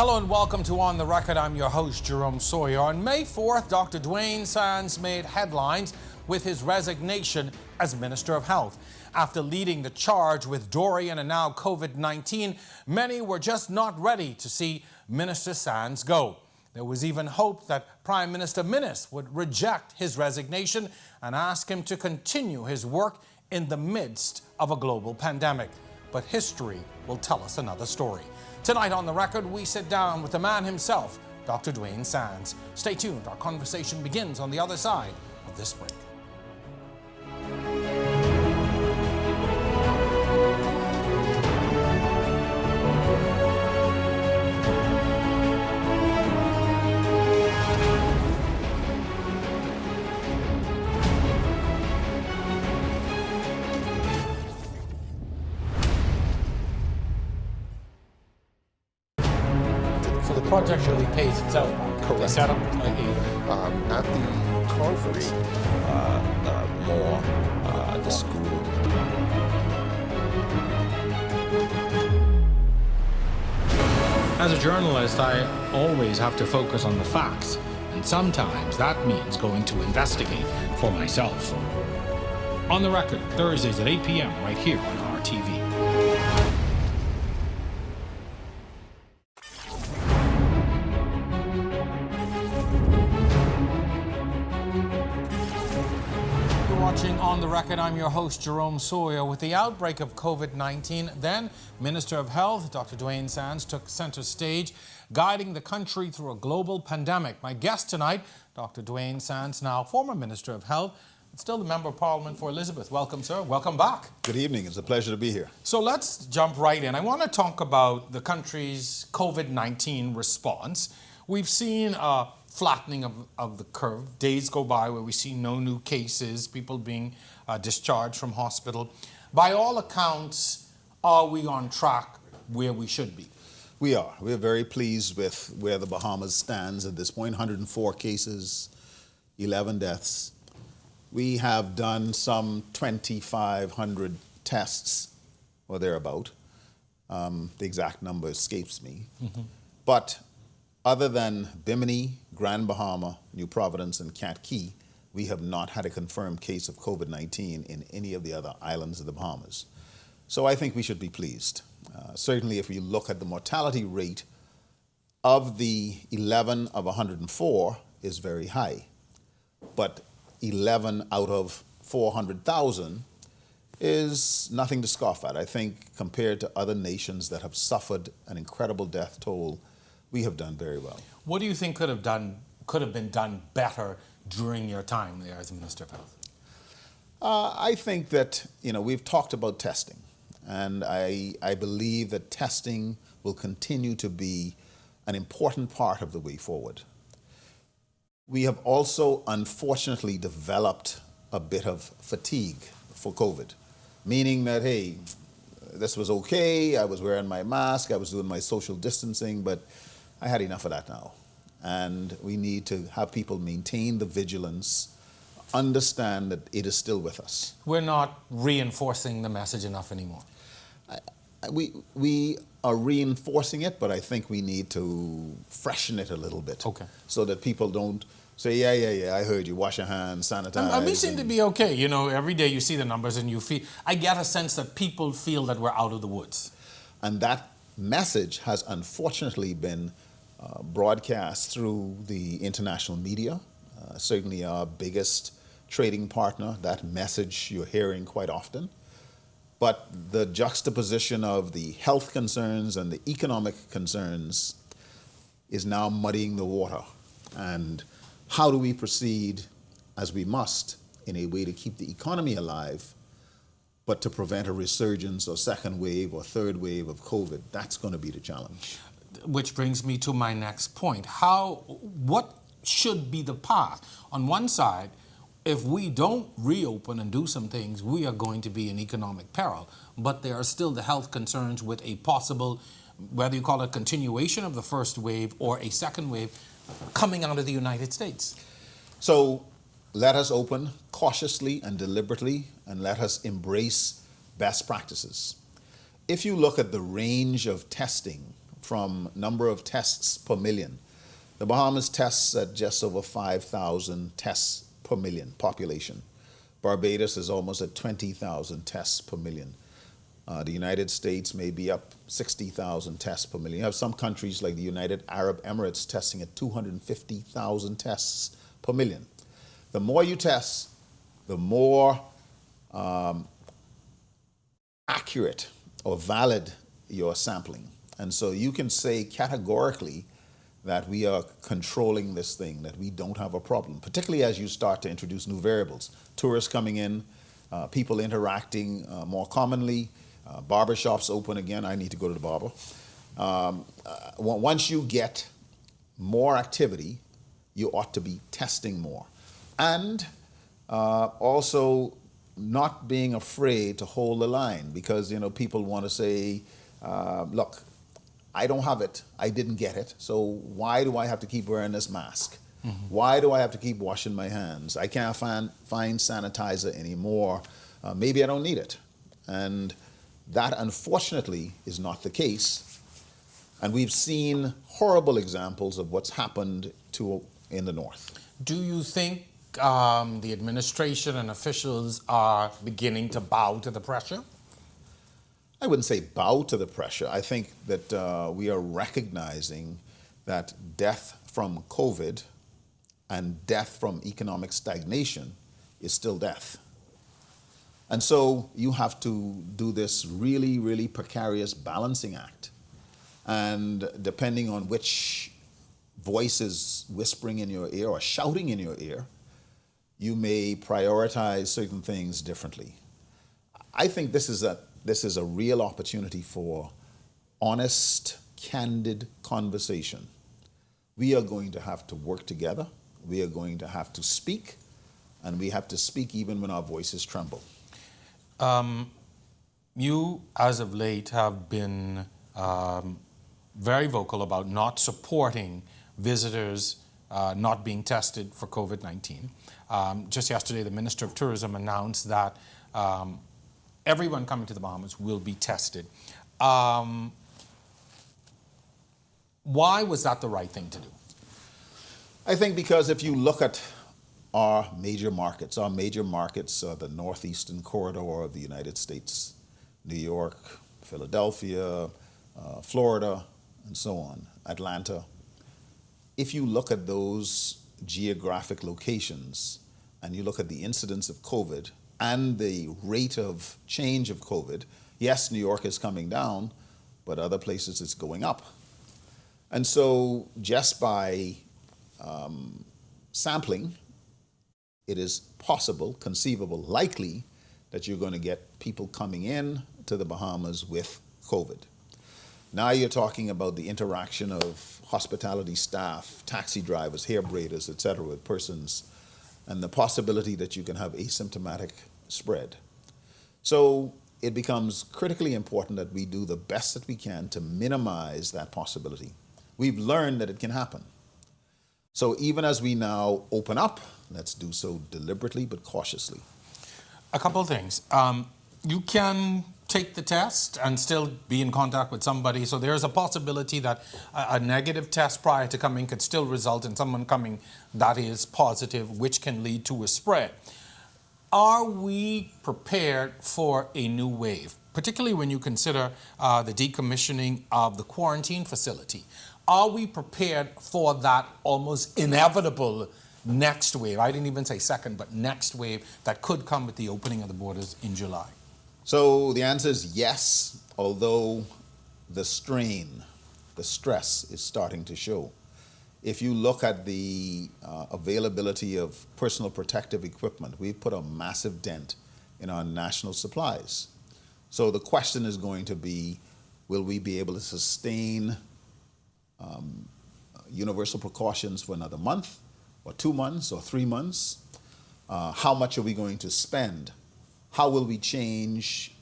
Hello and welcome to On the Record. I'm your host, Jerome Sawyer. On May 4th, Dr. Duane Sands made headlines with his resignation as Minister of Health. After leading the charge with Dorian and now COVID-19, many were just not ready to see Minister Sands go. There was even hope that Prime Minister Minnis would reject his resignation and ask him to continue his work in the midst of a global pandemic. But history will tell us another story. Tonight on The Record, we sit down with the man himself, Dr. Duane Sands. Stay tuned. Our conversation begins on the other side of this break. The project really pays itself back. Correct. They set up At the conference, the school. As a journalist, I always have to focus on the facts, and sometimes that means going to investigate for myself. On the Record, Thursdays at 8 p.m. right here on RTV. Watching On the Record, I'm your host, Jerome Sawyer. With the outbreak of COVID-19, then Minister of Health, Dr. Duane Sands, took center stage, guiding the country through a global pandemic. My guest tonight, Dr. Duane Sands, now former Minister of Health, and still the Member of Parliament for Elizabeth. Welcome, sir. Welcome back. Good evening. It's a pleasure to be here. So let's jump right in. I want to talk about the country's COVID-19 response. We've seen a flattening of the curve. Days go by where we see no new cases, people being discharged from hospital. By all accounts, are we on track where we should be? We are. We're very pleased with where the Bahamas stands at this point. 104 cases, 11 deaths. We have done some 2,500 tests, or thereabout. The exact number escapes me. Mm-hmm. But other than Bimini, Grand Bahama, New Providence, and Cat Key, we have not had a confirmed case of COVID-19 in any of the other islands of the Bahamas. So I think we should be pleased. Certainly if we look at the mortality rate of the 11 of 104 is very high. But 11 out of 400,000 is nothing to scoff at. I think compared to other nations that have suffered an incredible death toll, we have done very well. What do you think could have been done better during your time there as Minister of Health? I think that, we've talked about testing, and I believe that testing will continue to be an important part of the way forward. We have also, unfortunately, developed a bit of fatigue for COVID, meaning that, hey, this was okay, I was wearing my mask, I was doing my social distancing, but I had enough of that now. And we need to have people maintain the vigilance, understand that it is still with us. We're not reinforcing the message enough anymore. We are reinforcing it, but I think we need to freshen it a little bit. Okay. So that people don't say, yeah, I heard you, wash your hands, sanitize. We seem to be okay. Every day you see the numbers and I get a sense that people feel that we're out of the woods. And that message has unfortunately been broadcast through the international media, certainly our biggest trading partner. That message you're hearing quite often. But the juxtaposition of the health concerns and the economic concerns is now muddying the water. And how do we proceed, as we must, in a way to keep the economy alive, but to prevent a resurgence or second wave or third wave of COVID? That's going to be the challenge. Which brings me to my next point. What should be the path? On one side, if we don't reopen and do some things, we are going to be in economic peril. But there are still the health concerns with a possible, whether you call it continuation of the first wave or a second wave, coming out of the United States. So let us open cautiously and deliberately, and let us embrace best practices. If you look at the range of testing from number of tests per million. The Bahamas tests at just over 5,000 tests per million population. Barbados is almost at 20,000 tests per million. The United States may be up 60,000 tests per million. You have some countries like the United Arab Emirates testing at 250,000 tests per million. The more you test, the more accurate or valid your sampling. And so you can say categorically that we are controlling this thing, that we don't have a problem, particularly as you start to introduce new variables. Tourists coming in, people interacting more commonly, barbershops open again. I need to go to the barber. Once you get more activity, you ought to be testing more. And also not being afraid to hold the line, because people want to say, look, I don't have it, I didn't get it, so why do I have to keep wearing this mask? Mm-hmm. Why do I have to keep washing my hands? I can't find sanitizer anymore. Maybe I don't need it. And that, unfortunately, is not the case. And we've seen horrible examples of what's happened in the North. Do you think the administration and officials are beginning to bow to the pressure? I wouldn't say bow to the pressure. I think that we are recognizing that death from COVID and death from economic stagnation is still death. And so you have to do this really, really precarious balancing act. And depending on which voice is whispering in your ear or shouting in your ear, you may prioritize certain things differently. I think this is a real opportunity for honest, candid conversation. We are going to have to work together. We are going to have to speak, and we have to speak even when our voices tremble. You, as of late, have been very vocal about not supporting visitors not being tested for COVID-19. Just yesterday, the Minister of Tourism announced that everyone coming to the Bahamas will be tested. Why was that the right thing to do? I think because if you look at our major markets are the northeastern corridor of the United States, New York, Philadelphia, Florida, and so on, Atlanta. If you look at those geographic locations and you look at the incidence of COVID and the rate of change of COVID, yes, New York is coming down, but other places it's going up. And so just by sampling, it is possible, conceivable, likely that you're going to get people coming in to the Bahamas with COVID. Now you're talking about the interaction of hospitality staff, taxi drivers, hair braiders, etc., with persons, and the possibility that you can have asymptomatic spread. So it becomes critically important that we do the best that we can to minimize that possibility. We've learned that it can happen. So even as we now open up, let's do so deliberately but cautiously. A couple of things. You can take the test and still be in contact with somebody. So there's a possibility that a negative test prior to coming could still result in someone coming that is positive, which can lead to a spread. Are we prepared for a new wave, particularly when you consider the decommissioning of the quarantine facility? Are we prepared for that almost inevitable next wave? I didn't even say second, but next wave that could come with the opening of the borders in July. So the answer is yes, although the strain, the stress is starting to show. If you look at the availability of personal protective equipment, we've put a massive dent in our national supplies. So the question is going to be, will we be able to sustain universal precautions for another month, or 2 months, or 3 months? How much are we going to spend? How will we change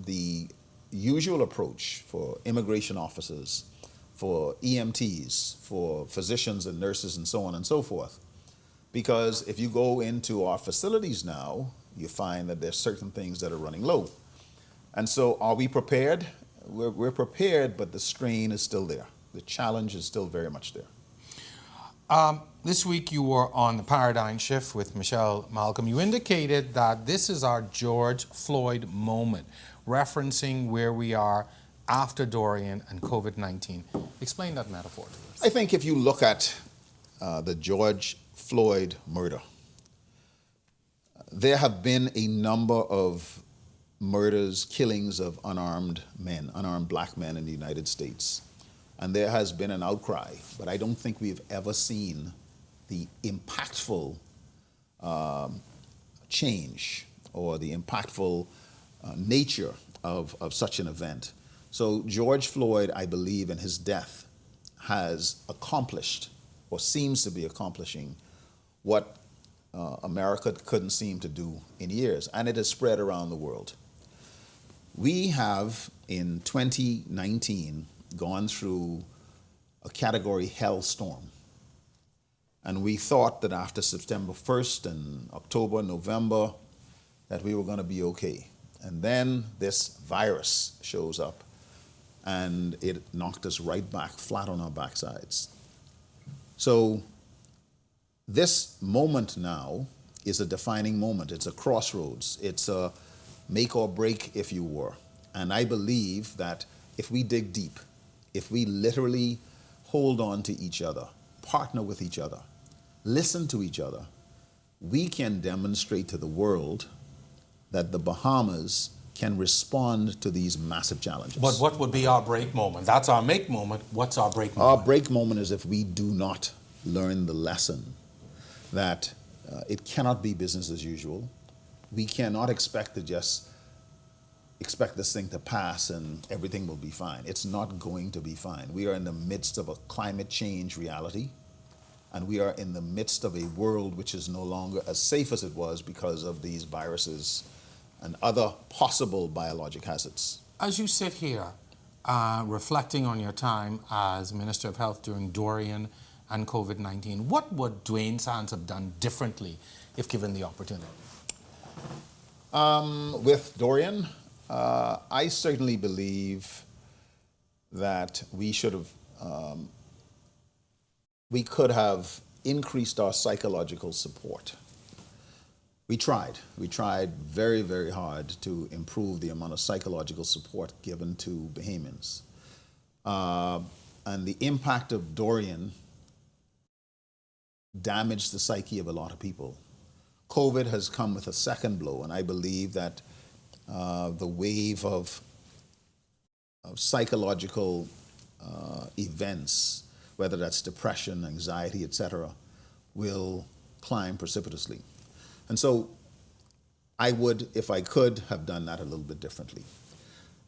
the usual approach for immigration officers, for EMTs, for physicians and nurses, and so on and so forth? Because if you go into our facilities now, you find that there's certain things that are running low. And so are we prepared? we're prepared, but the strain is still there. The challenge is still very much there. This week you were on the Paradigm Shift with Michelle Malcolm. You indicated that this is our George Floyd moment, referencing where we are after Dorian and COVID-19. Explain that metaphor to us. I think if you look at the George Floyd murder, there have been a number of murders, killings of unarmed men, unarmed black men in the United States. And there has been an outcry, but I don't think we've ever seen the impactful change or the impactful nature of such an event. So George Floyd, I believe, in his death has accomplished, or seems to be accomplishing, what America couldn't seem to do in years, and it has spread around the world. We have, in 2019, gone through a category hellstorm. And we thought that after September 1st and October, November, that we were going to be okay. And then this virus shows up and it knocked us right back, flat on our backsides. So this moment now is a defining moment. It's a crossroads. It's a make or break, if you were. And I believe that if we dig deep, if we literally hold on to each other, partner with each other, listen to each other, we can demonstrate to the world that the Bahamas can respond to these massive challenges. But what would be our break moment? That's our make moment. What's our break moment? Our break moment is if we do not learn the lesson that it cannot be business as usual. We cannot expect to just expect this thing to pass and everything will be fine. It's not going to be fine. We are in the midst of a climate change reality, and we are in the midst of a world which is no longer as safe as it was because of these viruses and other possible biologic hazards. As you sit here, reflecting on your time as Minister of Health during Dorian and COVID-19, what would Duane Sands have done differently if given the opportunity? With Dorian, I certainly believe that we could have increased our psychological support. We tried very, very hard to improve the amount of psychological support given to Bahamians. And the impact of Dorian damaged the psyche of a lot of people. COVID has come with a second blow, and I believe that the wave of psychological events, whether that's depression, anxiety, etc., will climb precipitously. And so I would, if I could, have done that a little bit differently.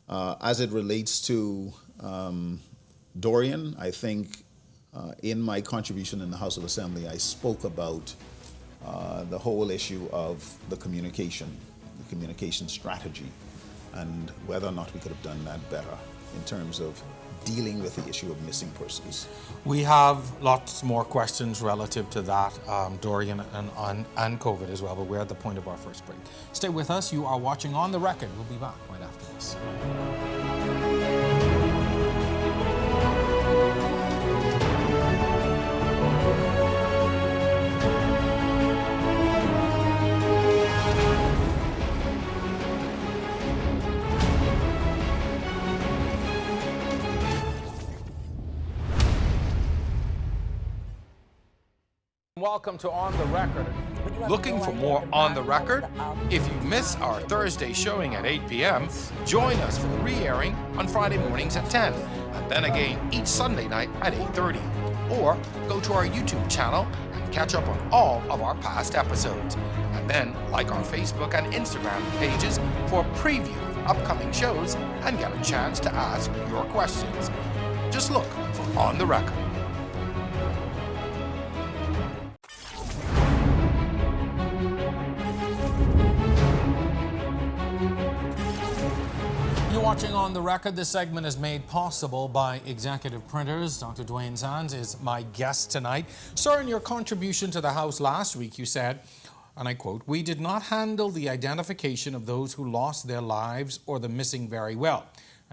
As it relates to Dorian, I think in my contribution in the House of Assembly, I spoke about the whole issue of the communication strategy, and whether or not we could have done that better in terms of dealing with the issue of missing persons. We have lots more questions relative to that, Dorian and COVID as well, but we're at the point of our first break. Stay with us. You are watching On the Record. We'll be back right after this. Welcome to On the Record. Looking for more On the Record? If you miss our Thursday showing at 8 p.m., join us for the re-airing on Friday mornings at 10, and then again each Sunday night at 8:30. Or go to our YouTube channel and catch up on all of our past episodes. And then like our Facebook and Instagram pages for a preview of upcoming shows and get a chance to ask your questions. Just look for On the Record. Watching On the Record, this segment is made possible by Executive Printers. Dr. Duane Sands is my guest tonight. Sir, in your contribution to the House last week, you said, and I quote, "We did not handle the identification of those who lost their lives or the missing very well."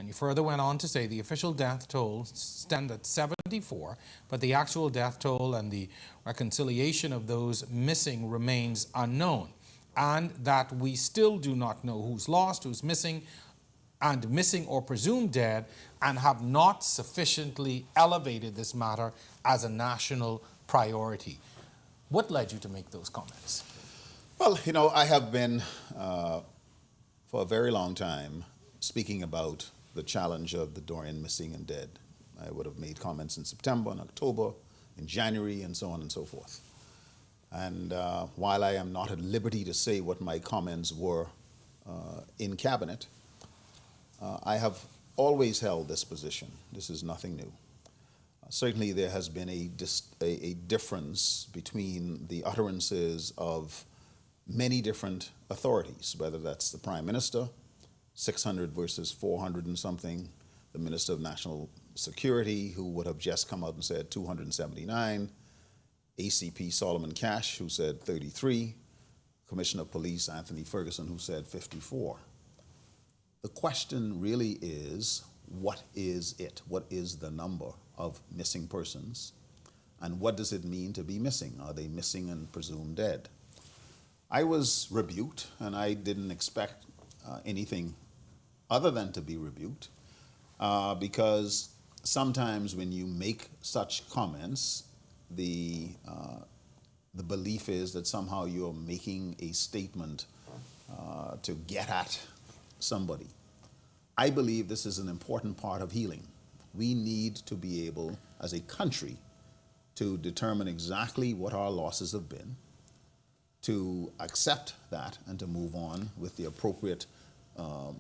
And you further went on to say the official death toll stand at 74, but the actual death toll and the reconciliation of those missing remains unknown, and that we still do not know who's lost, who's missing, and missing or presumed dead, and have not sufficiently elevated this matter as a national priority. What led you to make those comments? Well, you know, I have been for a very long time speaking about the challenge of the Duane missing and dead. I would have made comments in September and October, in January, and so on and so forth. And while I am not at liberty to say what my comments were in cabinet, I have always held this position. This is nothing new. Certainly there has been a difference between the utterances of many different authorities, whether that's the Prime Minister, 600 versus 400 and something, the Minister of National Security, who would have just come out and said 279, ACP Solomon Cash, who said 33, Commissioner of Police Anthony Ferguson, who said 54. The question really is, what is it? What is the number of missing persons? And what does it mean to be missing? Are they missing and presumed dead? I was rebuked, and I didn't expect anything other than to be rebuked, because sometimes when you make such comments, the belief is that somehow you're making a statement to get at somebody. I believe this is an important part of healing. We need to be able, as a country, to determine exactly what our losses have been, to accept that, and to move on with the appropriate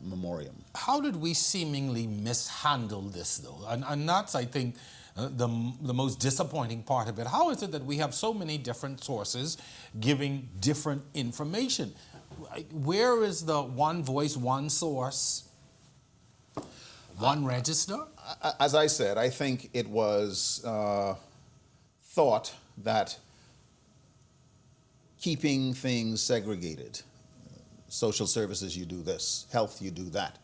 memoriam. How did we seemingly mishandle this, though? And that's, I think, the most disappointing part of it. How is it that we have so many different sources giving different information? Where is the one voice, one source, one register? As I said, I think it was thought that keeping things segregated, social services, you do this, health, you do that,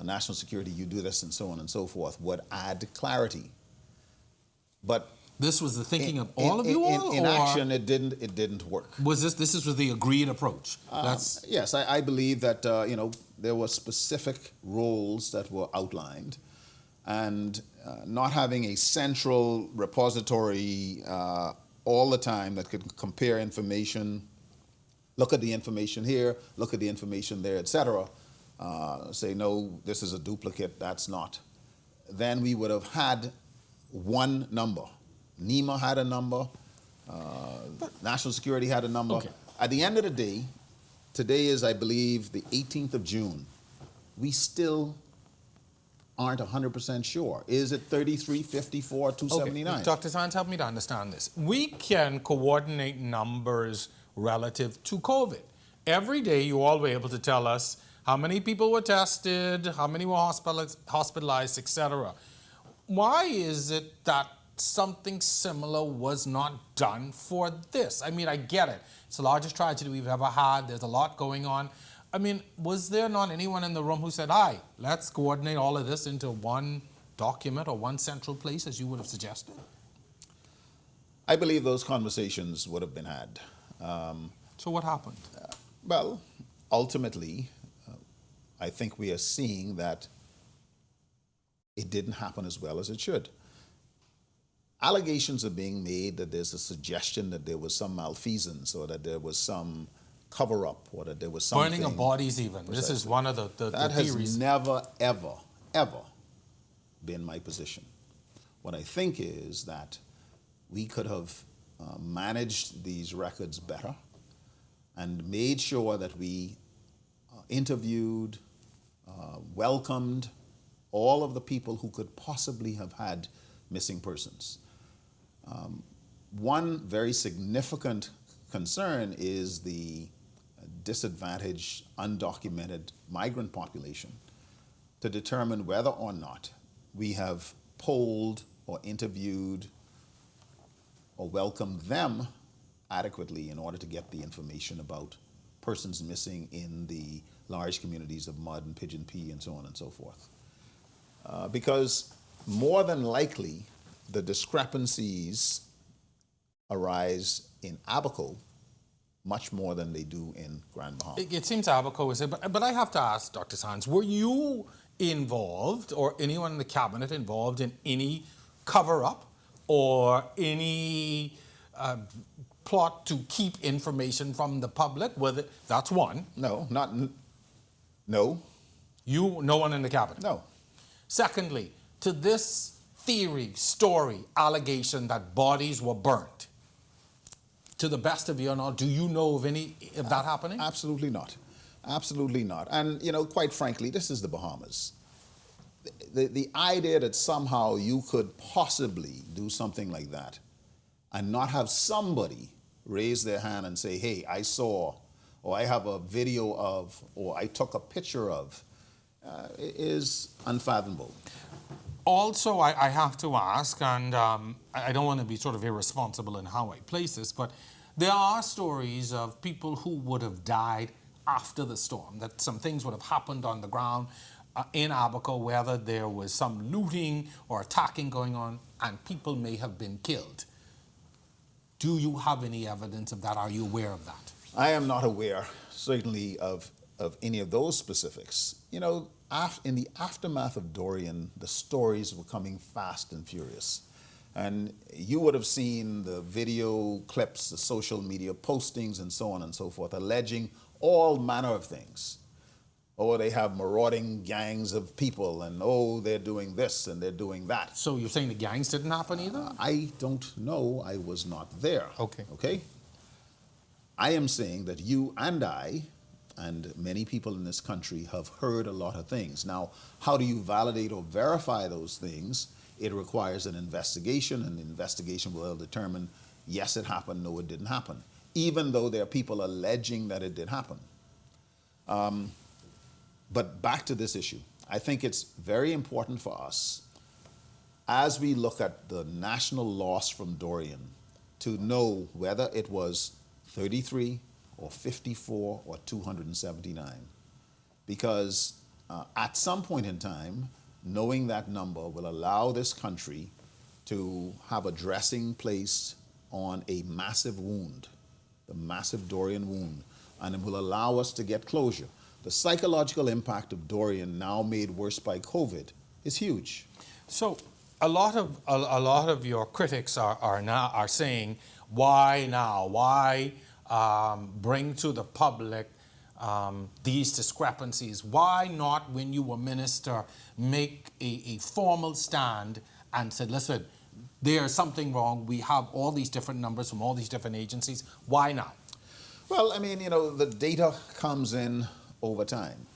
national security, you do this, and so on and so forth, would add clarity. But this was the thinking of all of you all? In action, it didn't work. Was this was the agreed approach? Yes, I believe that you know, there were specific roles that were outlined, and not having a central repository all the time that could compare information, look at the information here, look at the information there, etc. Say, no, this is a duplicate, that's not. Then we would have had one number. NEMA had a number, National Security had a number. Okay. At the end of the day, today is, I believe, the 18th of June. We still aren't 100% sure. Is it 33, 54, 279? Okay. Dr. Sands, help me to understand this. We can coordinate numbers relative to COVID. Every day you all were able to tell us how many people were tested, how many were hospitalized, etc. Why is it that something similar was not done for this? I mean, I get it. It's the largest tragedy we've ever had. There's a lot going on. I mean, was there not anyone in the room who said, "Hi, let's coordinate all of this into one document or one central place," as you would have suggested? I believe those conversations would have been had. So what happened? Well, ultimately, I think we are seeing that it didn't happen as well as it should. Allegations are being made that there's a suggestion that there was some malfeasance, or that there was some cover-up, or that there was something. Burning of bodies even. Precisely. This is one of the that theories. Has never, ever, ever been my position. What I think is that we could have managed these records better and made sure that we interviewed, welcomed all of the people who could possibly have had missing persons. One very significant concern is the disadvantaged, undocumented migrant population, to determine whether or not we have polled or interviewed or welcomed them adequately in order to get the information about persons missing in the large communities of Mud and Pigeon Pea and so on and so forth. because more than likely the discrepancies arise in Abaco much more than they do in Grand Bahama. It seems Abaco is it, but I have to ask, Dr. Sands, were you involved or anyone in the cabinet involved in any cover-up or any plot to keep information from the public? That's one. No. No one in the cabinet? No. Secondly, to this theory, story, allegation that bodies were burnt, to the best of your knowledge, do you know of any of that happening? Absolutely not. Absolutely not. And, quite frankly, this is the Bahamas. The idea that somehow you could possibly do something like that and not have somebody raise their hand and say, hey, I saw, or I have a video of, or I took a picture of, is unfathomable. Also, I have to ask, and I don't want to be sort of irresponsible in how I place this, but there are stories of people who would have died after the storm, that some things would have happened on the ground in Abaco, whether there was some looting or attacking going on, and people may have been killed. Do you have any evidence of that? Are you aware of that? I am not aware, certainly, of any of those specifics. In the aftermath of Dorian, the stories were coming fast and furious. And you would have seen the video clips, the social media postings, and so on and so forth, alleging all manner of things. Oh, they have marauding gangs of people, and oh, they're doing this and they're doing that. So you're saying the gangs didn't happen either? I don't know. I was not there. Okay. I am saying that you and I and many people in this country have heard a lot of things. Now, how do you validate or verify those things? It requires an investigation, and the investigation will determine, yes, it happened, no, it didn't happen, even though there are people alleging that it did happen. But back to this issue. I think it's very important for us, as we look at the national loss from Dorian, to know whether it was 33 or 54 or 279. Because at some point in time, knowing that number will allow this country to have a dressing placed on a massive wound, the massive Dorian wound, and it will allow us to get closure. The psychological impact of Dorian, now made worse by COVID, is huge. So a lot of your critics are saying, why now? Why bring to the public these discrepancies? Why not, when you were minister, make a formal stand and said, listen, there's something wrong. We have all these different numbers from all these different agencies. Why now? Well, I mean, the data comes in over time.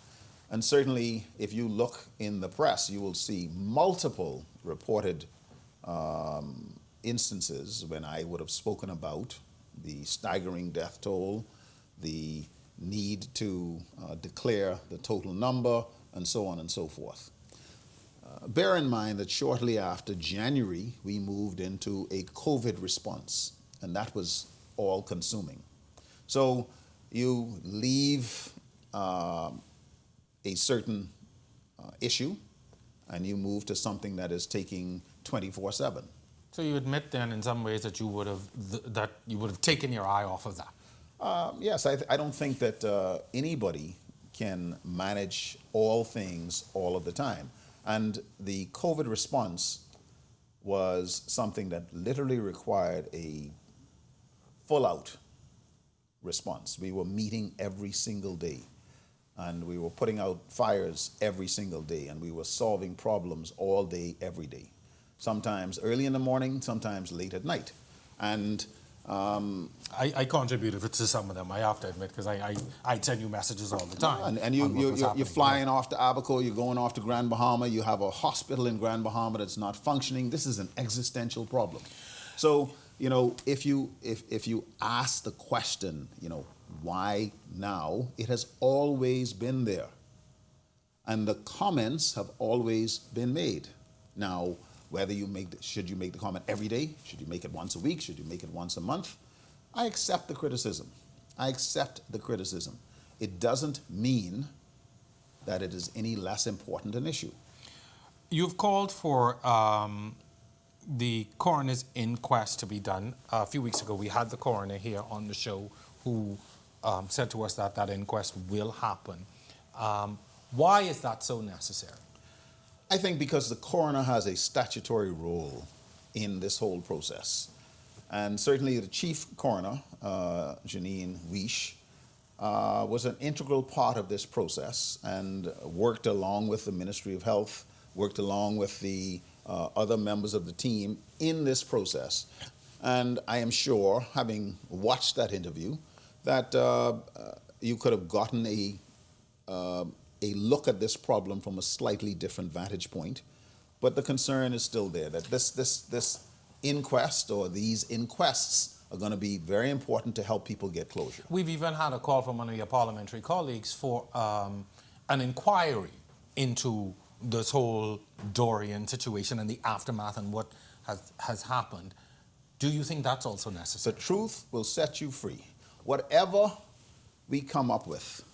And certainly, if you look in the press, you will see multiple reported instances when I would have spoken about the staggering death toll, the need to declare the total number, and so on and so forth. Bear in mind that shortly after January, we moved into a COVID response, and that was all-consuming. So you leave a certain issue, and you move to something that is taking 24/7. So you admit then, in some ways, that you would have taken your eye off of that. Yes, I don't think that anybody can manage all things all of the time. And the COVID response was something that literally required a full-out response. We were meeting every single day, and we were putting out fires every single day, and we were solving problems all day, every day. Sometimes early in the morning, sometimes late at night. And I contributed to some of them, I have to admit, because I send you messages all the time. And you're flying off to Abaco, you're going off to Grand Bahama, you have a hospital in Grand Bahama that's not functioning. This is an existential problem. So, if you ask the question, why now, it has always been there. And the comments have always been made. Now, whether should you make the comment every day? Should you make it once a week? Should you make it once a month? I accept the criticism. It doesn't mean that it is any less important an issue. You've called for the coroner's inquest to be done. A few weeks ago, we had the coroner here on the show who said to us that that inquest will happen. Why is that so necessary? I think because the coroner has a statutory role in this whole process. And certainly the chief coroner, Janine Weish, was an integral part of this process and worked along with the Ministry of Health, worked along with the other members of the team in this process. And I am sure, having watched that interview, that you could have gotten a look at this problem from a slightly different vantage point. But the concern is still there, that this inquest or these inquests are going to be very important to help people get closure. We've even had a call from one of your parliamentary colleagues for an inquiry into this whole Dorian situation and the aftermath and what has happened. Do you think that's also necessary? The truth will set you free. Whatever we come up with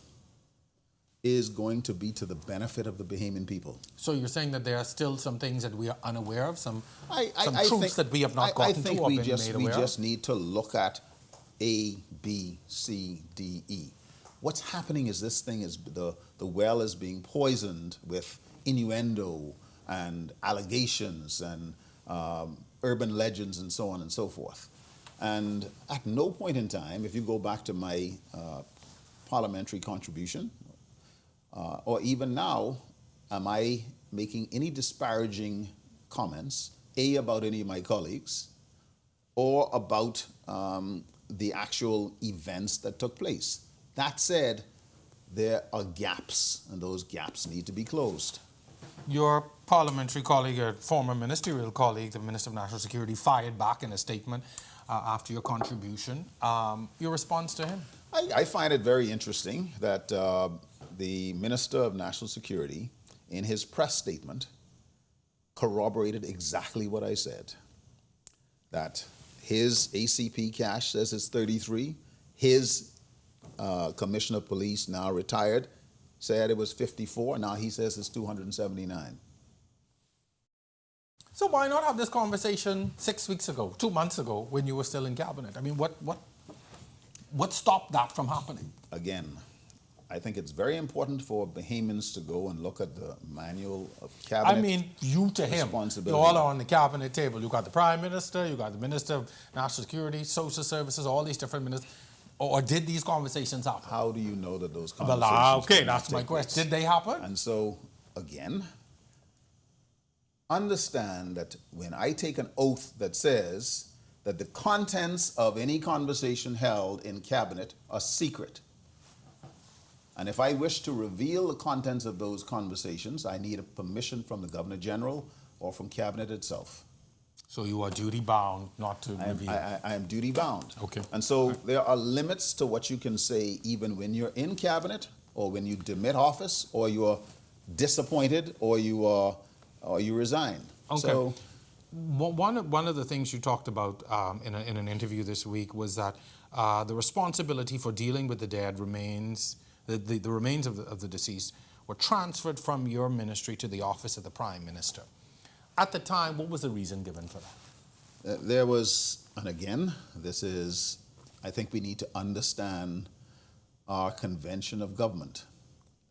is going to be to the benefit of the Bahamian people. So you're saying that there are still some things that we are unaware of, some I truths that we have not gotten to or been made aware of? We just need to look at A, B, C, D, E. What's happening is this thing is the well is being poisoned with innuendo and allegations and urban legends and so on and so forth. And at no point in time, if you go back to my parliamentary contribution, or even now, am I making any disparaging comments, A, about any of my colleagues, or about the actual events that took place. That said, there are gaps, and those gaps need to be closed. Your parliamentary colleague, your former ministerial colleague, the Minister of National Security, fired back in a statement after your contribution. Your response to him? I find it very interesting that the Minister of National Security, in his press statement, corroborated exactly what I said. That his ACP cash says it's 33. His Commissioner of Police, now retired, said it was 54. Now he says it's 279. So why not have this conversation 6 weeks ago, 2 months ago, when you were still in cabinet? I mean, what stopped that from happening? Again, I think it's very important for Bahamians to go and look at the manual of cabinet. I mean, you to him. You all are on the cabinet table. You got the Prime Minister, you got the Minister of National Security, Social Services, all these different ministers. Or did these conversations happen? How do you know that those conversations Well, okay, that's my question. Did they happen? And so, again, understand that when I take an oath that says that the contents of any conversation held in cabinet are secret, and if I wish to reveal the contents of those conversations, I need a permission from the Governor General or from cabinet itself. So you are duty bound not to reveal? I am duty bound. Okay. And so there are limits to what you can say even when you're in cabinet or when you demit office or you're disappointed or you resign. Okay. So, one of the things you talked about in an interview this week was that the responsibility for dealing with the dead remains, the remains of the deceased were transferred from your ministry to the office of the Prime Minister. At the time, what was the reason given for that? there was, and again, this is, I think we need to understand our convention of government.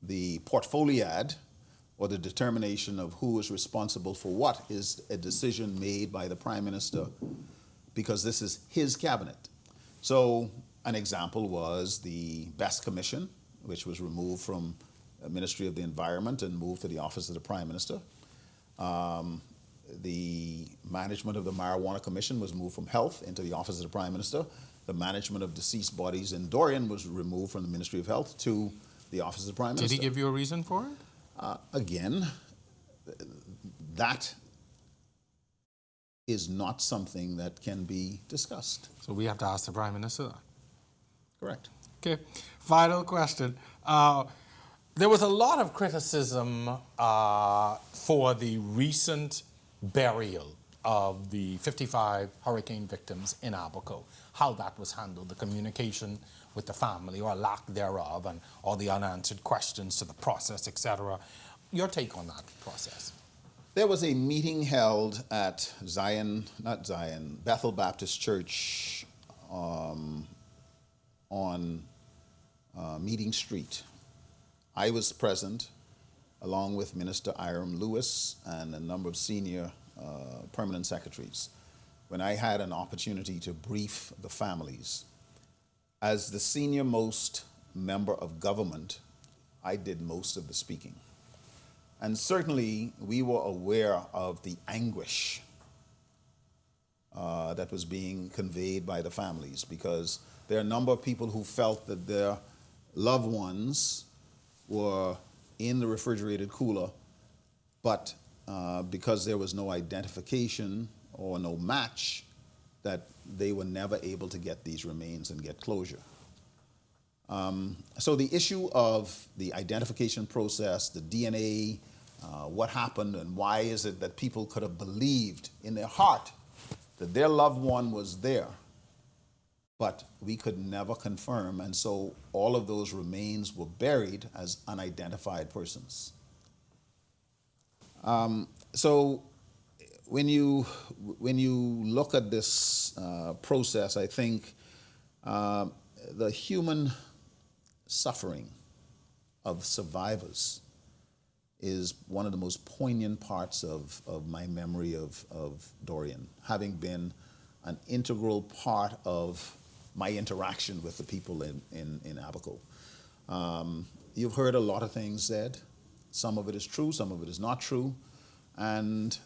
The portfoliad, or the determination of who is responsible for what, is a decision made by the Prime Minister because this is his cabinet. So an example was the Best Commission, which was removed from the Ministry of the Environment and moved to the Office of the Prime Minister. The management of the Marijuana Commission was moved from Health into the Office of the Prime Minister. The management of deceased bodies in Dorian was removed from the Ministry of Health to the Office of the Prime Minister. Did he give you a reason for it? Again, that is not something that can be discussed. So we have to ask the Prime Minister that. Correct. Okay. Final question. There was a lot of criticism for the recent burial of the 55 hurricane victims in Abaco, how that was handled, the communication with the family or lack thereof, and all the unanswered questions to the process, etc. Your take on that process? There was a meeting held at Bethel Baptist Church on Meeting Street. I was present along with Minister Iram Lewis and a number of senior permanent secretaries when I had an opportunity to brief the families. As the senior most member of government, I did most of the speaking. And certainly we were aware of the anguish that was being conveyed by the families, because there are a number of people who felt that their loved ones were in the refrigerated cooler, but because there was no identification or no match, that they were never able to get these remains and get closure. So the issue of the identification process, the DNA, what happened and why is it that people could have believed in their heart that their loved one was there, but we could never confirm, and so all of those remains were buried as unidentified persons. So when you look at this process, I think the human suffering of survivors is one of the most poignant parts of my memory of Dorian, having been an integral part of my interaction with the people in Abaco. You've heard a lot of things said. Some of it is true, some of it is not true. And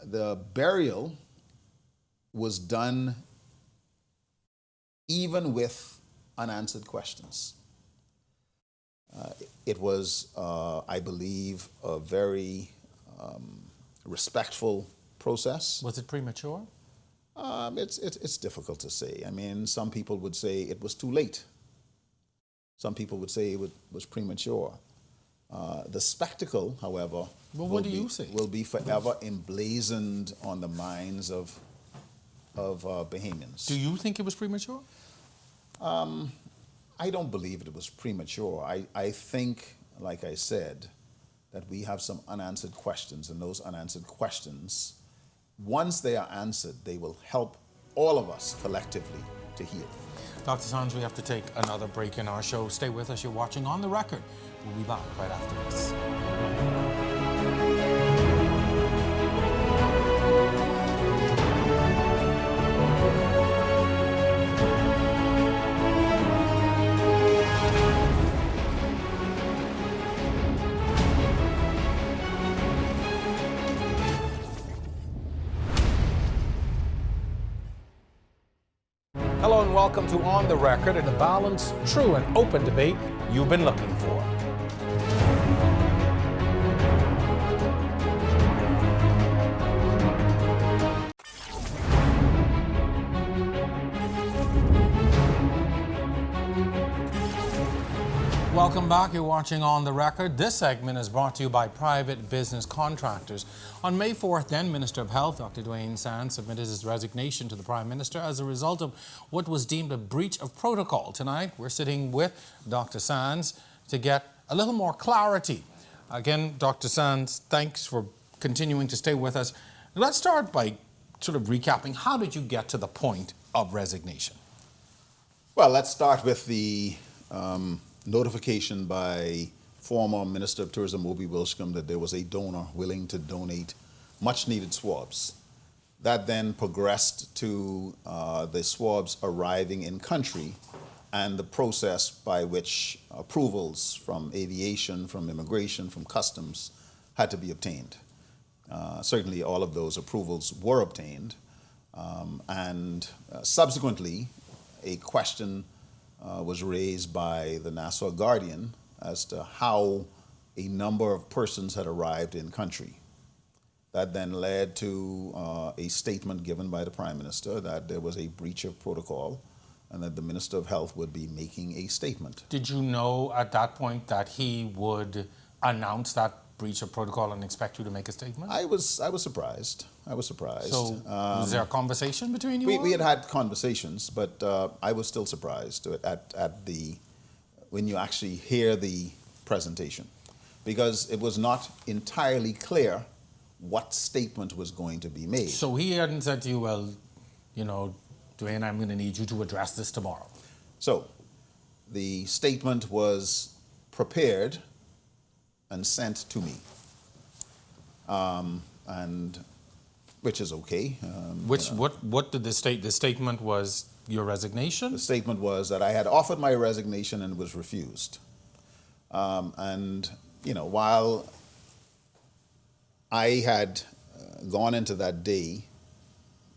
the burial was done even with unanswered questions. It was, I believe, a very respectful process. Was it premature? It's difficult to say. I mean, some people would say it was too late. Some people would say it was premature. The spectacle, however, what do you say? Will be forever emblazoned on the minds of Bahamians. Do you think it was premature? I don't believe it was premature. I think, like I said, that we have some unanswered questions, and those unanswered questions, once they are answered, they will help all of us collectively to heal. Dr. Sands, we have to take another break in our show. Stay with us. You're watching On the Record. We'll be back right after this. Hello and welcome to On the Record, and the balanced, true and open debate you've been looking for. Welcome back. You're watching On the Record. This segment is brought to you by private business contractors. On May 4th, then Minister of Health, Dr. Duane Sands, submitted his resignation to the Prime Minister as a result of what was deemed a breach of protocol. Tonight, we're sitting with Dr. Sands to get a little more clarity. Again, Dr. Sands, thanks for continuing to stay with us. Let's start by sort of recapping. How did you get to the point of resignation? Well, let's start with the notification by former Minister of Tourism Obi Wilshcombe that there was a donor willing to donate much-needed swabs. That then progressed to the swabs arriving in country and the process by which approvals from aviation, from immigration, from customs had to be obtained. Certainly all of those approvals were obtained, and subsequently a question was raised by the Nassau Guardian as to how a number of persons had arrived in country. That then led to a statement given by the Prime Minister that there was a breach of protocol and that the Minister of Health would be making a statement. Did you know at that point that he would announce that breach of protocol and expect you to make a statement? I was surprised. I was surprised. So was there a conversation between you? We had conversations, but I was still surprised when you actually hear the presentation, because it was not entirely clear what statement was going to be made. So he hadn't said to you, well, you know, Duane, I'm going to need you to address this tomorrow. So the statement was prepared and sent to me, and which is okay. What did the statement was your resignation? The statement was that I had offered my resignation and was refused. And you know, while I had gone into that day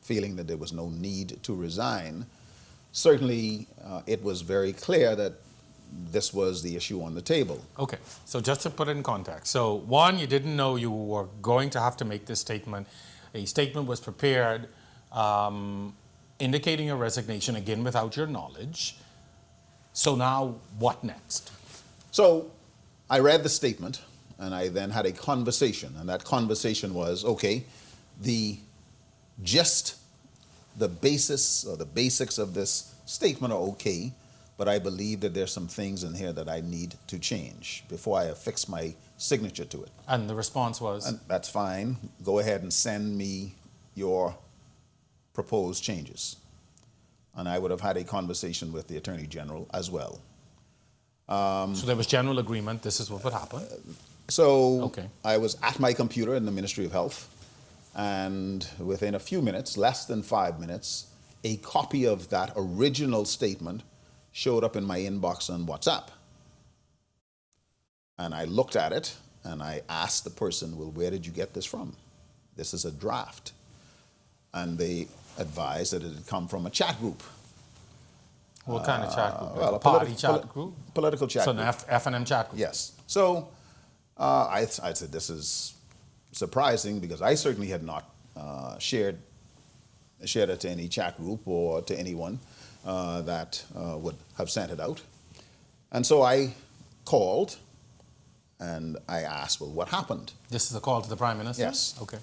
feeling that there was no need to resign, certainly it was very clear that this was the issue on the table. Okay, so just to put it in context. So one, you didn't know you were going to have to make this statement. A statement was prepared indicating your resignation, again without your knowledge. So now what next? So I read the statement and I then had a conversation, and that conversation was, okay, the gist, the basis or the basics of this statement are okay, but I believe that there's some things in here that I need to change before I affix my signature to it. And the response was? And that's fine. Go ahead and send me your proposed changes. And I would have had a conversation with the Attorney General as well. So there was general agreement, this is what would happen? So Okay. I was at my computer in the Ministry of Health, and within a few minutes, less than 5 minutes, a copy of that original statement showed up in my inbox on WhatsApp. And I looked at it and I asked the person, well, where did you get this from? This is a draft. And they advised that it had come from a chat group. What kind of chat group? Well, a party chat group? Political chat So group. an F&M chat group? Yes. So I said, this is surprising because I certainly had not shared it to any chat group or to anyone that would have sent it out. And so I called and I asked, well, what happened? This is a call to the Prime Minister? Yes. Okay.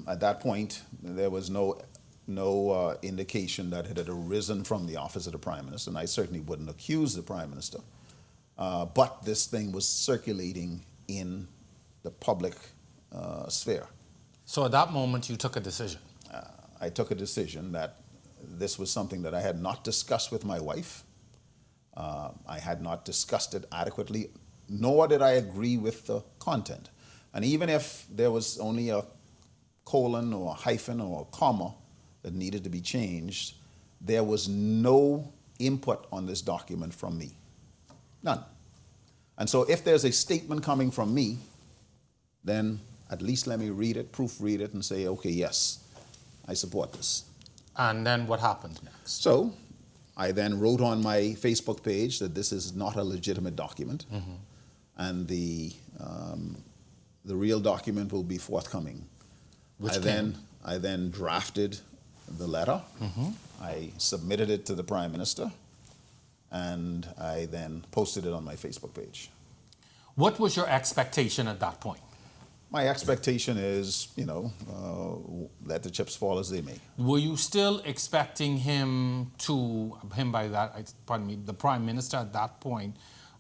At that point, there was no indication that it had arisen from the office of the Prime Minister, and I certainly wouldn't accuse the Prime Minister. But this thing was circulating in the public sphere. So at that moment, you took a decision? I took a decision that this was something that I had not discussed with my wife. I had not discussed it adequately, nor did I agree with the content. And even if there was only a colon or a hyphen or a comma that needed to be changed, there was no input on this document from me. None. And so if there's a statement coming from me, then at least let me read it, proofread it, and say, okay, yes, I support this. And then what happened next? So I then wrote on my Facebook page that this is not a legitimate document, and the real document will be forthcoming. I then drafted the letter. I submitted it to the Prime Minister, and I then posted it on my Facebook page. What was your expectation at that point? My expectation is, let the chips fall as they may. Were you still expecting the Prime Minister at that point,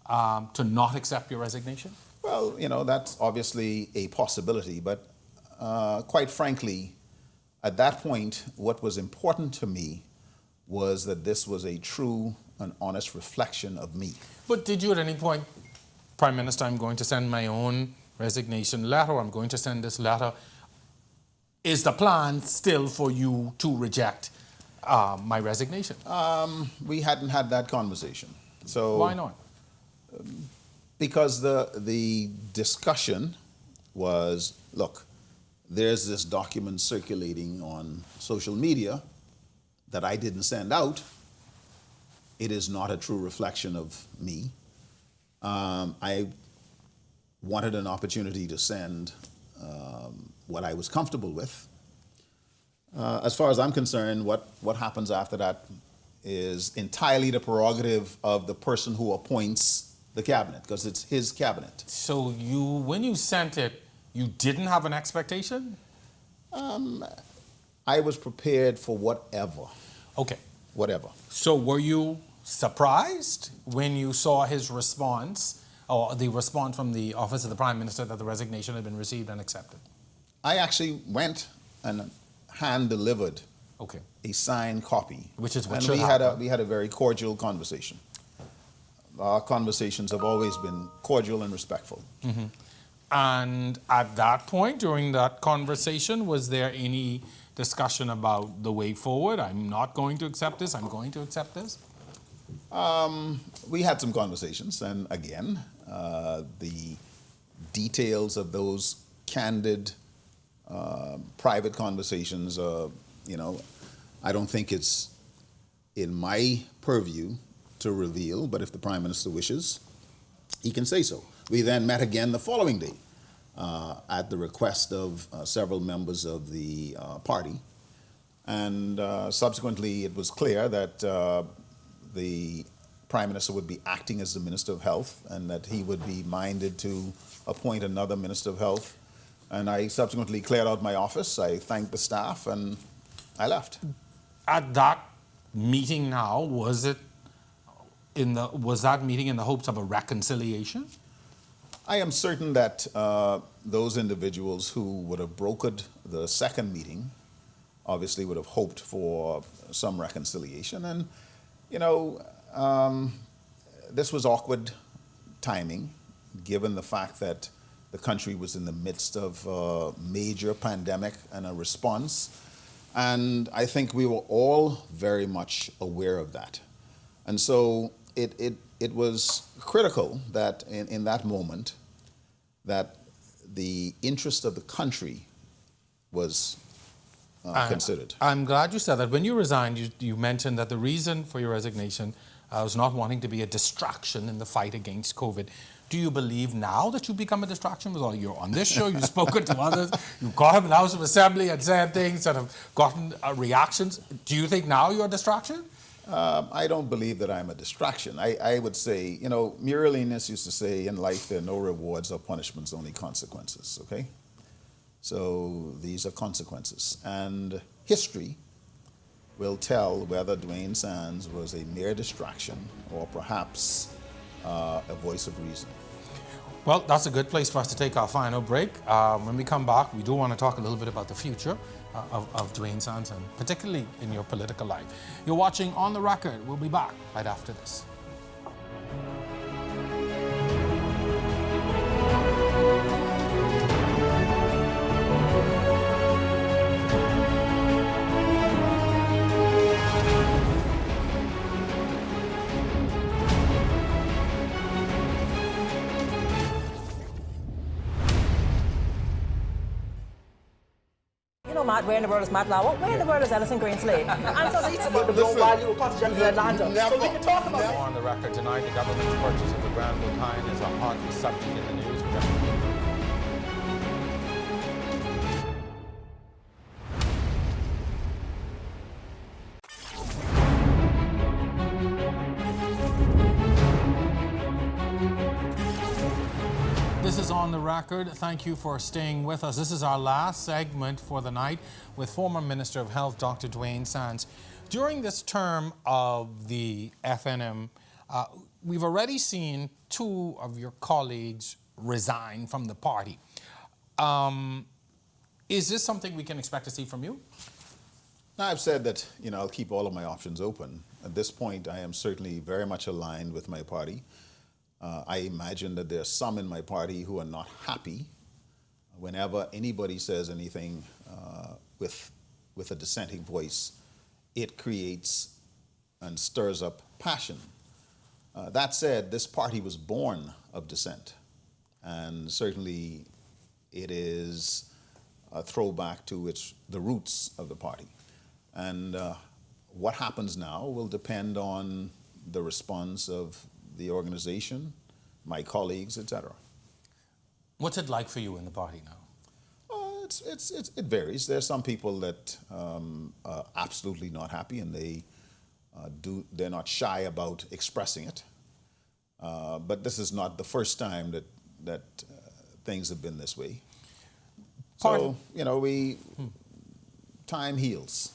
to not accept your resignation? Well, that's obviously a possibility, but quite frankly, at that point, what was important to me was that this was a true and honest reflection of me. But did you at any point, Prime Minister, I'm going to send my own resignation letter, I'm going to send this letter. Is the plan still for you to reject my resignation? We hadn't had that conversation. So why not? Because the discussion was, look, there's this document circulating on social media that I didn't send out. It is not a true reflection of me. I wanted an opportunity to send what I was comfortable with. As far as I'm concerned, what happens after that is entirely the prerogative of the person who appoints the cabinet, because it's his cabinet. So when you sent it, you didn't have an expectation? I was prepared for whatever. Okay. Whatever. So were you surprised when you saw his response, or the response from the Office of the Prime Minister, that the resignation had been received and accepted? I actually went and hand-delivered Okay. a signed copy. Which is what and should we had a very cordial conversation. Our conversations have always been cordial and respectful. And at that point, during that conversation, was there any discussion about the way forward? I'm not going to accept this. I'm going to accept this. We had some conversations, and again, the details of those candid, private conversations, I don't think it's in my purview to reveal, but if the Prime Minister wishes, he can say so. We then met again the following day at the request of several members of the party, and subsequently it was clear that the Prime Minister would be acting as the Minister of Health and that he would be minded to appoint another Minister of Health. And I subsequently cleared out my office. I thanked the staff and I left. At that meeting now, was that meeting in the hopes of a reconciliation? I am certain that those individuals who would have brokered the second meeting obviously would have hoped for some reconciliation. And, this was awkward timing, given the fact that the country was in the midst of a major pandemic and a response. And I think we were all very much aware of that. And so it was critical that in that moment that the interest of the country was considered. I'm glad you said that. When you resigned, you mentioned that the reason for your resignation was not wanting to be a distraction in the fight against COVID. Do you believe now that you've become a distraction? Well, you're on this show, you've spoken to others, you've got up in the House of Assembly and said things that have gotten reactions. Do you think now you're a distraction? I don't believe that I'm a distraction. I would say, Muralinis used to say, in life there are no rewards or punishments, only consequences, okay? So these are consequences. And history will tell whether Duane Sands was a mere distraction or perhaps a voice of reason. Well, that's a good place for us to take our final break. When we come back, we do want to talk a little bit about the future of Duane Sands, and particularly in your political life. You're watching On the Record. We'll be back right after this. Matt, where in the world is Matt Lowell? Where in the world is Ellison Greenslade? Answer these about the low value of cottage in Atlanta. So we can talk about it. On the record tonight, the government's purchase of the Grand Duane is a hot subject in the news. This is On the Record. Thank you for staying with us. This is our last segment for the night with former Minister of Health, Dr. Duane Sands. During this term of the FNM, we've already seen two of your colleagues resign from the party. Is this something we can expect to see from you? I've said that, I'll keep all of my options open. At this point, I am certainly very much aligned with my party. I imagine that there are some in my party who are not happy whenever anybody says anything with a dissenting voice. It creates and stirs up passion. That said, this party was born of dissent, and certainly it is a throwback to the roots of the party. And what happens now will depend on the response of the organization, my colleagues, etc. What's it like for you in the party now? It varies. There are some people that are absolutely not happy, and they're not shy about expressing it. But this is not the first time that things have been this way. So time heals.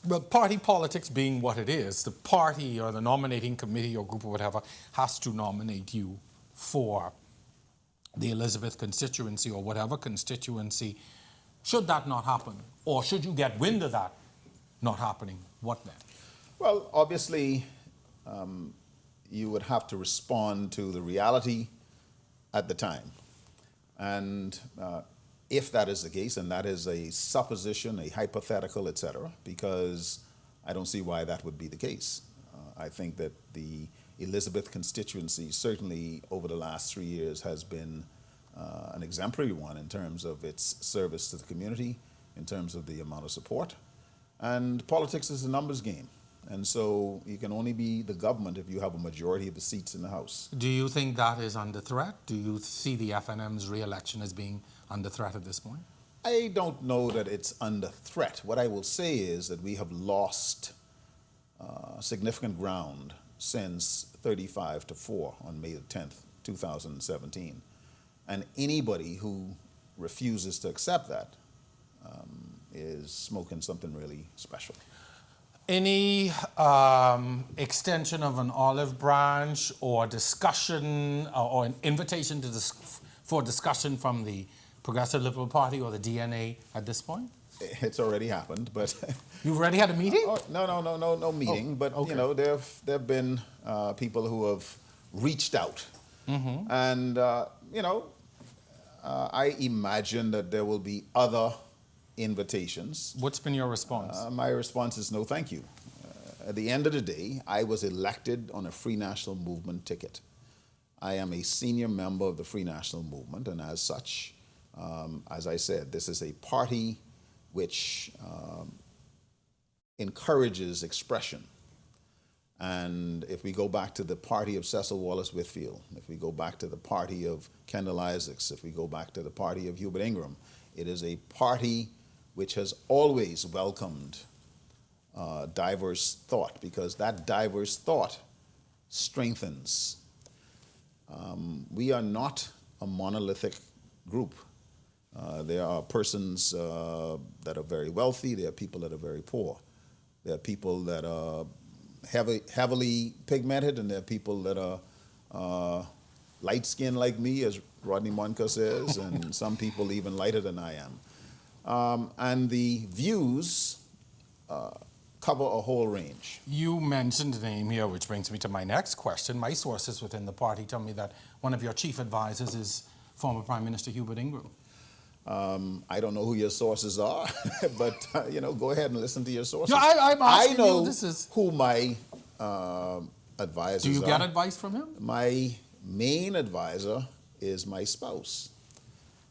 But party politics being what it is, the party or the nominating committee or group or whatever has to nominate you for the Elizabeth constituency or whatever constituency, should that not happen, or should you get wind of that not happening, what then? Well, obviously, you would have to respond to the reality at the time. And if that is the case, and that is a supposition, a hypothetical, etc., because I don't see why that would be the case. I think that the Elizabeth constituency, certainly over the last 3 years, has been an exemplary one in terms of its service to the community, in terms of the amount of support. And politics is a numbers game. And so you can only be the government if you have a majority of the seats in the House. Do you think that is under threat? Do you see the FNM's re-election as being under threat at this point? I don't know that it's under threat. What I will say is that we have lost significant ground since 35-4 on May the 10th, 2017. And anybody who refuses to accept that is smoking something really special. Any extension of an olive branch or discussion or an invitation to for discussion from the Progressive Liberal Party or the DNA at this point? It's already happened, but you've already had a meeting? No meeting. But okay. You know, there have been people who have reached out, and you know, I imagine that there will be other invitations. What's been your response? My response is no, thank you. At the end of the day, I was elected on a Free National Movement ticket. I am a senior member of the Free National Movement, and as such, as I said, this is a party which encourages expression. And if we go back to the party of Cecil Wallace Whitfield, if we go back to the party of Kendall Isaacs, if we go back to the party of Hubert Ingram, it is a party which has always welcomed diverse thought, because that diverse thought strengthens. We are not a monolithic group. There are persons that are very wealthy, there are people that are very poor. There are people that are heavily pigmented, and there are people that are light-skinned like me, as Rodney Monka says, and some people even lighter than I am. And the views cover a whole range. You mentioned a name here, which brings me to my next question. My sources within the party tell me that one of your chief advisors is former Prime Minister Hubert Ingram. I don't know who your sources are, but you know, go ahead and listen to your sources. No, I'm asking I know you, this is... who my advisors are. Do you get advice from him? My main advisor is my spouse.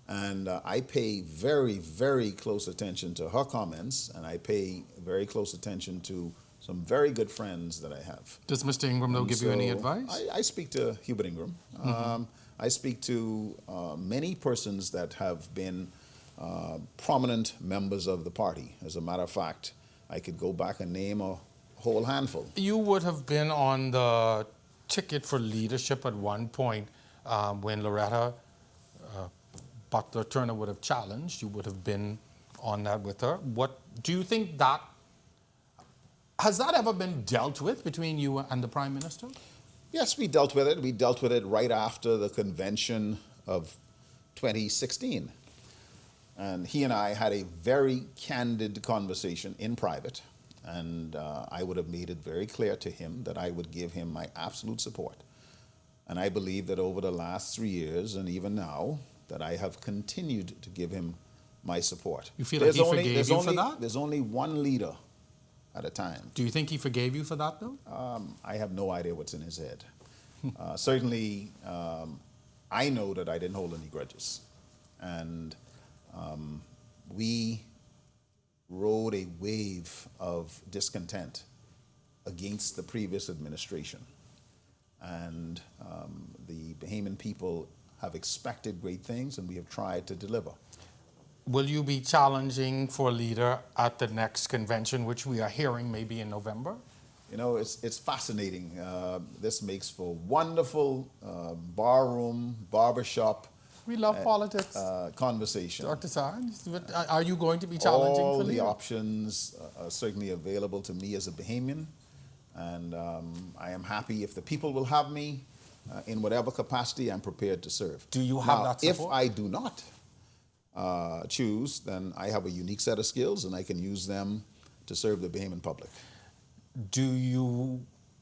And I pay very, very close attention to her comments, and I pay very close attention to some very good friends that I have. Does Mr. Ingram, though, give you any advice? I speak to Hubert Ingram. I speak to many persons that have been prominent members of the party. As a matter of fact, I could go back and name a whole handful. You would have been on the ticket for leadership at one point when Loretta Butler Turner would have challenged. You would have been on that with her. What do you think that, has that ever been dealt with between you and the Prime Minister? Yes, we dealt with it. We dealt with it right after the convention of 2016. And he and I had a very candid conversation in private. And I would have made it very clear to him that I would give him my absolute support. And I believe that over the last 3 years, and even now, that I have continued to give him my support. You feel like he forgave you for that? There's only one leader at a time. Do you think he forgave you for that, though? I have no idea what's in his head. Certainly, I know that I didn't hold any grudges. And we rode a wave of discontent against the previous administration. And the Bahamian people have expected great things, and we have tried to deliver. Will you be challenging for leader at the next convention, which we are hearing maybe in November? You know, it's fascinating. This makes for wonderful barroom, barbershop. We love politics. Conversation. Dr. Sarnes, are you going to be challenging for leader? All the options are certainly available to me as a Bahamian, and I am happy if the people will have me. in whatever capacity I'm prepared to serve. Do you have that support? If I do not choose, then I have a unique set of skills and I can use them to serve the Bahamian public.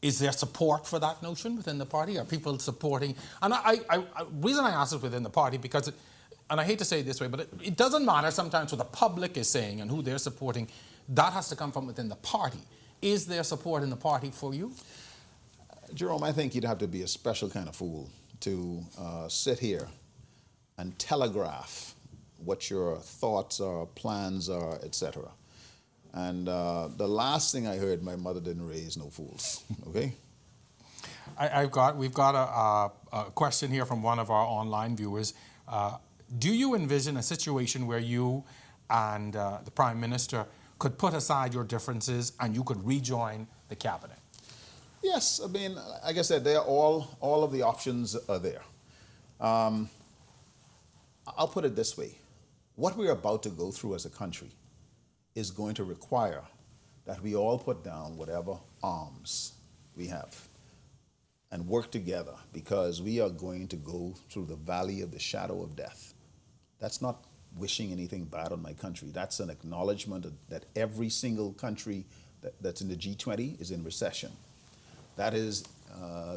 Is there support for that notion within the party? Are people supporting? And reason I ask this within the party, because, and I hate to say it this way, but it doesn't matter sometimes what the public is saying and who they're supporting. That has to come from within the party. Is there support in the party for you? Jerome, I think you'd have to be a special kind of fool to sit here and telegraph what your thoughts are, plans are, etc. And the last thing I heard, my mother didn't raise no fools. Okay. We've got a question here from one of our online viewers. Do you envision a situation where you and the Prime Minister could put aside your differences and you could rejoin the cabinet? Yes, I mean, like I said, all of the options are there. I'll put it this way: what we're about to go through as a country is going to require that we all put down whatever arms we have and work together, because we are going to go through the valley of the shadow of death. That's not wishing anything bad on my country. That's an acknowledgement that every single country that's in the G20 is in recession. That is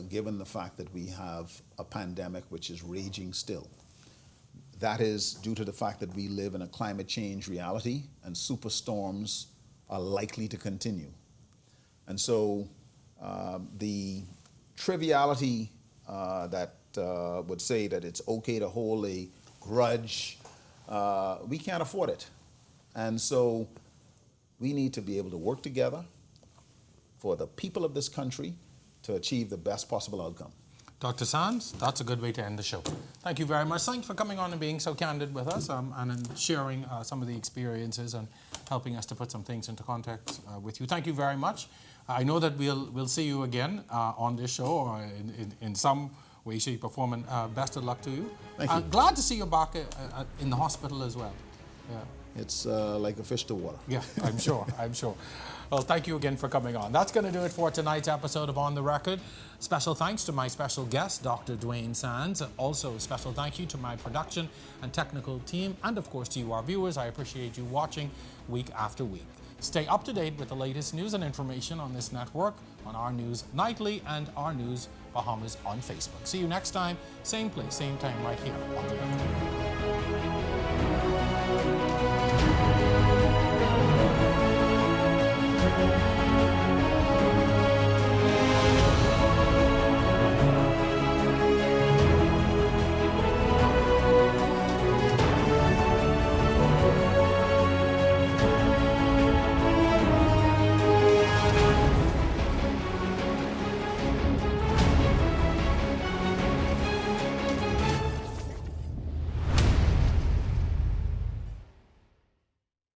given the fact that we have a pandemic which is raging still. That is due to the fact that we live in a climate change reality and superstorms are likely to continue. And so the triviality that would say that it's okay to hold a grudge, we can't afford it. And so we need to be able to work together for the people of this country to achieve the best possible outcome. Dr. Sands, that's a good way to end the show. Thank you very much. Thanks for coming on and being so candid with us and sharing some of the experiences and helping us to put some things into context with you. Thank you very much. I know that we'll see you again on this show or in some way, shape, or form, and best of luck to you. Thank you. Glad to see you back in the hospital as well. Yeah. It's like a fish to water. Yeah, I'm sure. I'm sure. Well, thank you again for coming on. That's going to do it for tonight's episode of On the Record. Special thanks to my special guest, Dr. Duane Sands. Also, special thank you to my production and technical team, and of course to you, our viewers. I appreciate you watching week after week. Stay up to date with the latest news and information on this network, on Our News Nightly and Our News Bahamas on Facebook. See you next time, same place, same time, right here on The Record.